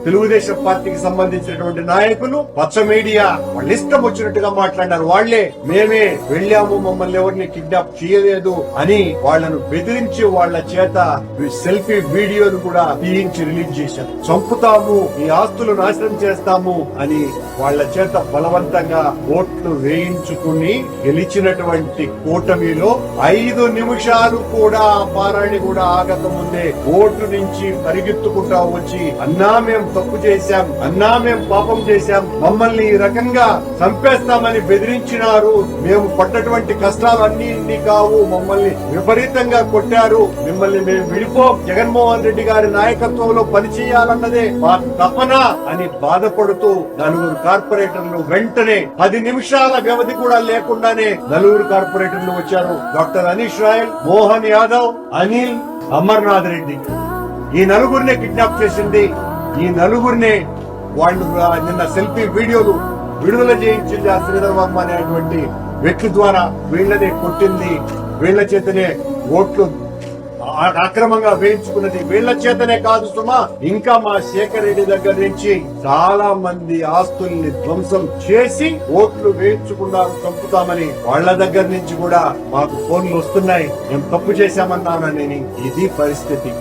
తెలుగుదేశం పార్టీకి సంబంధించినటువంటి నాయకులు పచ్చ మీడియా వాళ్ళ ఇష్టం వచ్చినట్టుగా మాట్లాడారు. వాళ్లే మేమే వెళ్ళాము, మమ్మల్ని ఎవరిని కిడ్నాప్ చేయలేదు అని వాళ్లను బెదిరించి వాళ్ల చేత సెల్ఫీ వీడియోను కూడా తీయించి రిలీజ్ చేశారు. చంపుతాము, ఈ ఆస్తులు నాశనం చేస్తాము అని వాళ్ల చేత బలవంతంగా ఓట్లు వేయించుకుని గెలిచినటువంటి కూటమిలో 5 నిమిషాలు కూడా పారాయణ కూడా ఆగక ముందే ఓటు నుంచి పరిగెత్తుకుంటా వచ్చి అన్నా మేము తప్పు చేశాం, అన్నా మేము పాపం చేశాం, మమ్మల్ని ఈ రకంగా చంపేస్తామని బెదిరించినారు, మేము పడ్డటువంటి కష్టాలు అన్ని కావు, మమ్మల్ని విపరీతంగా కొట్టారు, మిమ్మల్ని మేము విడిపోం, జగన్మోహన్ రెడ్డి గారి నాయకత్వంలో పనిచేయాలన్నదే మా తపన అని బాధపడుతూ 4 కార్పొరేటర్లు వెంటనే 10 నిమిషాల వ్యవధి కూడా లేకుండానే 4 కార్పొరేటర్లు వచ్చారు. Doctor Anish royal, Mohan Yadav, Anil, Amarnath Reddy. ఈ 4గురినే కిడ్నాప్ చేసింది. ఈ 4గురినే వాళ్ళు నిన్న సెల్ఫీ వీడియోలు విడుదల చేయించింది. ఆ శ్రీధర్ వర్మ అనేటువంటి వ్యక్తి ద్వారా వీళ్లనే కొట్టింది, వీళ్ల చేతనే ఓట్లు అక్రమంగా వేయించుకున్నది, వీళ్ల చేతనే కాదు సుమా, ఇంకా మా శేఖర్ రెడ్డి దగ్గర నుంచి చాలా మంది ఆస్తుల్ని ధ్వంసం చేసి ఓట్లు వేయించుకున్నారు, చంపుతామని వాళ్ల దగ్గర నుంచి కూడా మాకు ఫోన్లు వస్తున్నాయి. మేము తప్పు చేశామన్నానని. ఇది పరిస్థితి.